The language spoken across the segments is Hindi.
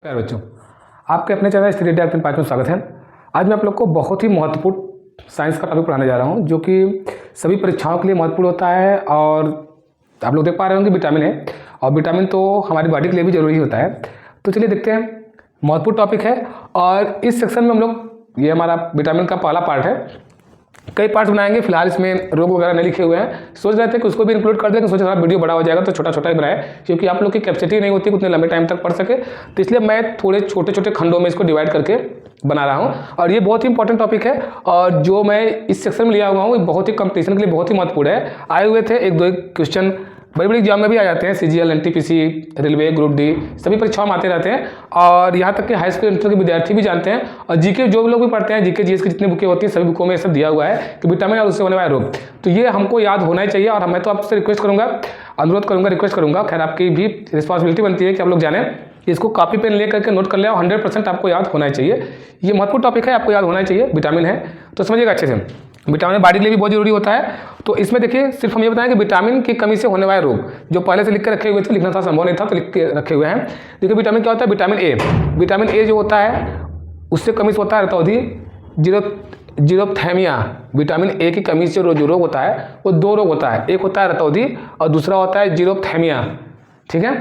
प्यारे बच्चों, आपके अपने चैनल स्टडी डे एक्टिव 5 में स्वागत है। आज मैं आप लोग को बहुत ही महत्वपूर्ण साइंस का टॉपिक पढ़ाने जा रहा हूं, जो कि सभी परीक्षाओं के लिए महत्वपूर्ण होता है। और आप लोग देख पा रहे होंगे विटामिन है, और विटामिन तो हमारी बॉडी के लिए भी जरूरी होता है। तो चलिए देखते हैं, महत्वपूर्ण टॉपिक है। और इस सेक्शन में हम लोग, ये हमारा विटामिन का पहला पार्ट है। कई पार्ट्स बनाएंगे, फिलहाल इसमें रोग वगैरह नहीं लिखे हुए हैं। सोच रहे थे कि उसको भी इंक्लूड कर दें, सोचा वीडियो बड़ा हो जाएगा तो छोटा छोटा ही बनाए, क्योंकि आप लोग की कैपेसिटी नहीं होती उतने लंबे टाइम तक पढ़ सके। तो इसलिए मैं थोड़े छोटे छोटे खंडों में इसको डिवाइड करके बना रहा हूँ। और ये बहुत ही इंपॉर्टेंट टॉपिक है, और जो मैं इस सेक्शन में लिया हुआ हूँ बहुत ही कंपटीशन के लिए बहुत ही महत्वपूर्ण है। आए हुए थे एक दो क्वेश्चन, बड़ी बड़ी एग्जाम में भी आ जाते हैं, CGL, NTPC, railway, group D, सभी परीक्षाओं में आते रहते हैं। और यहाँ तक कि हाई स्कूल इंटर के विद्यार्थी भी जानते हैं, और जीके जो लोग भी पढ़ते हैं, जीके जीएस की जितनी बुकें होती हैं सभी बुकों में सब दिया हुआ है कि विटामिन और उससे होने वाले रोग। तो ये हमको याद होना ही चाहिए। और मैं तो आपसे रिक्वेस्ट करूँगा, अनुरोध करूँगा, रिक्वेस्ट करूँगा, खैर आपकी भी रिस्पॉन्सिबिलिटी बनती है कि आप लोग जाने, इसको कॉपी पेन ले करके नोट कर ले, 100% आपको याद होना ही चाहिए। ये महत्वपूर्ण टॉपिक है, आपको याद होना ही चाहिए। विटामिन है तो समझिएगा अच्छे से। विटामिन बॉडी के लिए भी बहुत जरूरी होता है। तो इसमें देखिए, सिर्फ हम ये बताएं कि विटामिन की कमी से होने वाले रोग, जो पहले से लिख के रखे हुए थे, लिखना था संभव नहीं था तो लिख के रखे हुए हैं। देखिए विटामिन क्या होता है, विटामिन ए। विटामिन ए जो होता है उससे कमी से होता है रतौंधी, जीरोथैमिया। विटामिन ए की कमी से जो रोग होता है वो दो रोग होता है, एक होता है रतौंधी और दूसरा होता है जीरोथैमिया। ठीक है।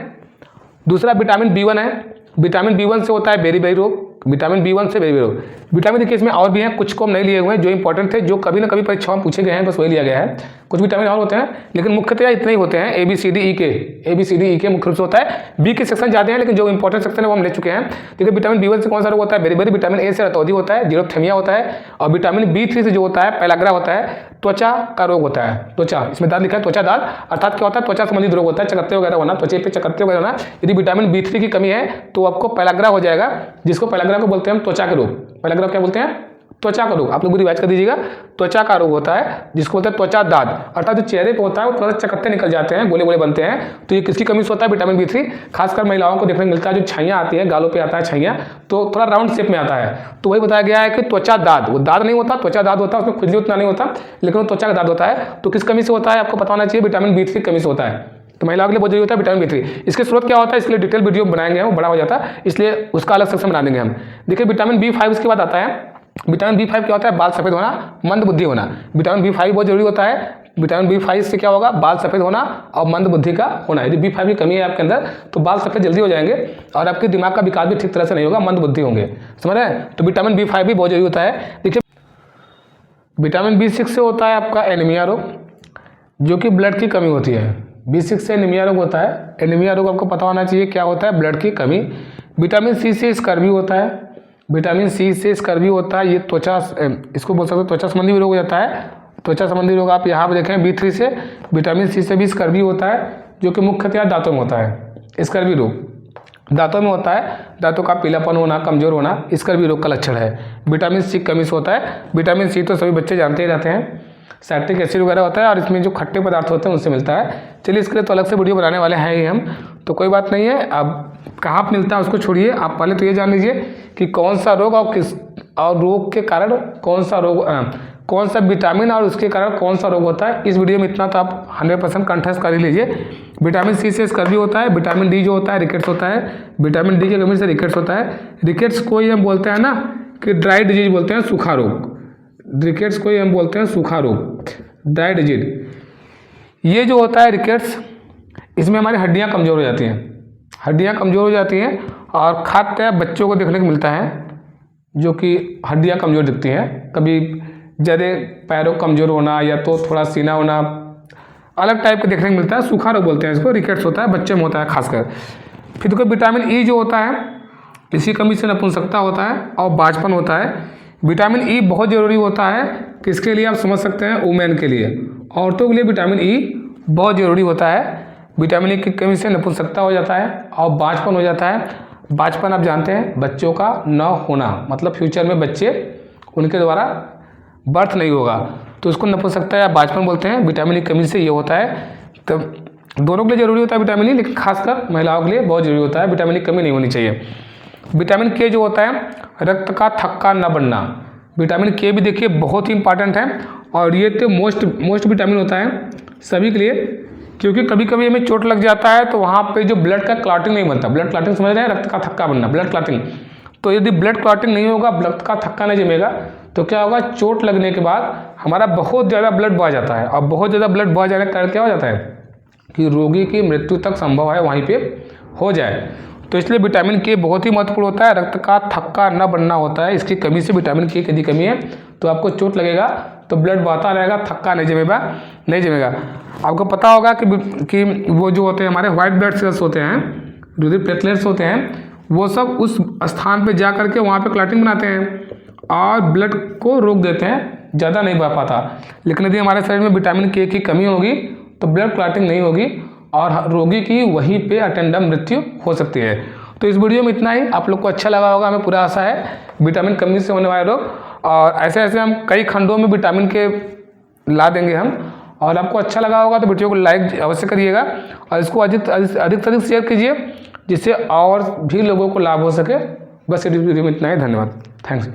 दूसरा विटामिन B1 है। विटामिन B1 से होता है बेरी रोग, विटामिन B1 से बेरी रोग। विटामिन देखिए इसमें और भी हैं, कुछ को हम नहीं लिए हुए हैं, जो इंपॉर्टेंट थे, जो कभी ना कभी परीक्षाओं में पूछे गए हैं, बस वही लिया गया है। कुछ विटामिन और होते हैं, लेकिन मुख्यतः इतने ही होते हैं, ABCD, मुख्य रूप से होता है। बी के सेक्शन जाते हैं, लेकिन जो इंपॉर्टेंट सेक्शन है वो हम ले चुके हैं। देखिए विटामिन B1 से कौन सा रोग होता है, बेरी। विटामिन ए से रतौंधी होता है, जीरोथैमिया होता है। और विटामिन B3 से जो होता है पेलाग्रा होता है, त्वचा का रोग होता है। त्वचा, इसमें दाद लिखा है, त्वचा दाद, अर्थात क्या होता है, त्वचा संबंधित रोग होता है, चकत्ते वगैरह होना, त्वचा पे चकत्ते वगैरह होना। यदि विटामिन B3 की कमी है तो आपको पेलाग्रा हो जाएगा, जिसको पेलाग्रा को बोलते हैं हम त्वचा के रोग। पेलाग्रा क्या बोलते हैं, त्वचा का रोग। आप लोग भी रिवाइज कर दीजिएगा, त्वचा का रोग होता है, जिसको बोलते हैं त्वचा दाद, अर्थात जो चेहरे पे होता है वो थोड़ा चकत्ते निकल जाते हैं, गोले गोले बनते हैं। तो ये किसकी कमी से होता है, विटामिन B3। खासकर महिलाओं को देखने को मिलता है, जो छाइयाँ आती है, गालों पे आता है छाइयाँ, तो थोड़ा राउंड शेप में आता है। तो वही बताया गया है कि त्वचा दाद, वो दाद नहीं होता, त्वचा दाद होता है, उसमें खुजली उतना नहीं होता, लेकिन वो त्वचा का दाद होता है। तो किस कमी से होता है आपको पता होना चाहिए, विटामिन B3 की कमी से होता है। तो महिलाओं के लिए बहुत जरूरी होता है विटामिन B3। इसके स्रोत क्या होता है, इसके लिए डिटेल वीडियो बनाएंगे, वो बड़ा हो जाता है, इसलिए उसका अलग सेक्शन बना देंगे हम। देखिए विटामिन B5 इसके बाद आता है। विटामिन B5 क्या होता है, बाल सफेद होना, मंद बुद्धि होना। विटामिन B5 बहुत जरूरी होता है। विटामिन B5 से क्या होगा, बाल सफेद होना और मंद बुद्धि का होना। यदि B5 की कमी है आपके अंदर तो बाल सफेद जल्दी हो जाएंगे और आपके दिमाग का विकास भी ठीक तरह से नहीं होगा, मंद बुद्धि होंगे, समझ रहे हैं। तो विटामिन B5 भी बहुत जरूरी होता है। देखिए विटामिन B6 से होता है आपका एनीमिया रोग, जो कि ब्लड की कमी होती है। B6 से एनीमिया रोग होता है। एनीमिया रोग आपको पता होना चाहिए क्या होता है, ब्लड की कमी। विटामिन C से स्कर्वी होता है। विटामिन C से स्कर्वी होता है, ये त्वचा, इसको बोल सकते हो त्वचा संबंधी भी रोग हो जाता है। त्वचा संबंधी रोग आप यहाँ पर देखें, B3 से, विटामिन C से भी स्कर्वी होता है, जो कि मुख्यतः दांतों में होता है। स्कर्वी रोग दांतों में होता है, दांतों का पीलापन होना, कमजोर होना, स्कर्वी रोग का लक्षण है। विटामिन C कमी से होता है। विटामिन C तो सभी बच्चे जानते ही रहते हैं, सैट्रिक एसिड वगैरह होता है, और इसमें जो खट्टे पदार्थ होते हैं उनसे मिलता है। चलिए इसके लिए तो अलग से वीडियो बनाने वाले हैं ही हम, तो कोई बात नहीं है। अब कहाँ पर मिलता है उसको छोड़िए, आप पहले तो ये जान लीजिए कि कौन सा रोग और किस, और रोग के कारण कौन सा रोग, कौन सा विटामिन और उसके कारण कौन सा रोग होता है। इस वीडियो में इतना तो आप 100% कंठस्थ कर ही लीजिए। विटामिन C से स्कर्वी होता है। विटामिन D जो होता है रिकेट्स होता है। विटामिन D की कमी से रिकेट्स होता है। रिकेट्स को ही हम बोलते हैं ना कि ड्राई डिजीज बोलते हैं, सूखा रोग। रिकेट्स को ही हम बोलते हैं सूखा रोग, ड्राई डिजीज। ये जो होता है रिकेट्स, इसमें हमारी हड्डियाँ कमज़ोर हो जाती हैं, हड्डियाँ कमज़ोर हो जाती हैं, और खाते बच्चों को देखने को मिलता है जो कि हड्डियाँ कमज़ोर दिखती हैं। कभी ज़्यादा पैरों कमज़ोर होना, या तो थोड़ा सीना होना, अलग टाइप का देखने को मिलता है, सूखा रोग बोलते हैं इसको। रिकेट्स होता है, बच्चे में होता है खासकर। फिर देखो विटामिन E जो होता है, इसी कमी से नपुंसकता होता है और बाझपन होता है। विटामिन E बहुत ज़रूरी होता है, किसके लिए आप समझ सकते हैं, वुमेन के लिए, औरतों के लिए विटामिन E बहुत ज़रूरी होता है। विटामिन E की कमी से नपुंसकता हो जाता है और बाझपन हो जाता है। बाझपन आप जानते हैं, बच्चों का न होना, मतलब फ्यूचर में बच्चे उनके द्वारा बर्थ नहीं होगा, तो उसको नपुंसकता या बाझपन बोलते हैं। विटामिन E की कमी से ये होता है। तो दोनों के लिए जरूरी होता है विटामिन E, लेकिन खासकर महिलाओं के लिए बहुत जरूरी होता है, विटामिन E की कमी नहीं होनी चाहिए। विटामिन K जो होता है, रक्त का थक्का न बढ़ना। विटामिन K भी देखिए बहुत ही इंपॉर्टेंट है, और ये तो मोस्ट विटामिन होता है सभी के लिए। क्योंकि कभी कभी हमें चोट लग जाता है तो वहाँ पे जो ब्लड का क्लॉटिंग नहीं बनता, ब्लड क्लॉटिंग समझ रहे हैं, रक्त का थक्का बनना, ब्लड क्लॉटिंग। तो यदि ब्लड क्लॉटिंग नहीं होगा, ब्लड का थक्का नहीं जमेगा, तो क्या होगा, चोट लगने के बाद हमारा बहुत ज़्यादा ब्लड बह जाता है, और बहुत ज़्यादा ब्लड बह जाने के कारण क्या हो जाता है कि रोगी की मृत्यु तक संभव है वहीं पे हो जाए। तो इसलिए विटामिन के बहुत ही महत्वपूर्ण होता है, रक्त का थक्का न बनना होता है। इसकी कमी से, विटामिन के यदि कमी है तो आपको चोट लगेगा तो ब्लड बहता रहेगा, थक्का नहीं जमेगा। आपको पता होगा कि वो जो होते हैं हमारे व्हाइट ब्लड सेल्स होते हैं, जो प्लेटलेट्स होते हैं, वो सब उस स्थान पे जा करके वहाँ पे क्लॉटिंग बनाते हैं और ब्लड को रोक देते हैं, ज़्यादा नहीं बह पाता। लेकिन यदि हमारे शरीर में विटामिन के की कमी होगी तो ब्लड क्लॉटिंग नहीं होगी और रोगी की वहीं पे अटेंडम मृत्यु हो सकती है। तो इस वीडियो में इतना ही। आप लोग को अच्छा लगा होगा, हमें पूरा आशा है, विटामिन कमी से होने वाले रोग, और ऐसे ऐसे हम कई खंडों में विटामिन के ला देंगे हम। और आपको अच्छा लगा होगा तो वीडियो को लाइक अवश्य करिएगा और इसको अधिक से अधिक शेयर कीजिए, जिससे और भी लोगों को लाभ हो सके। बस इस वीडियो में इतना ही। धन्यवाद। थैंक्स।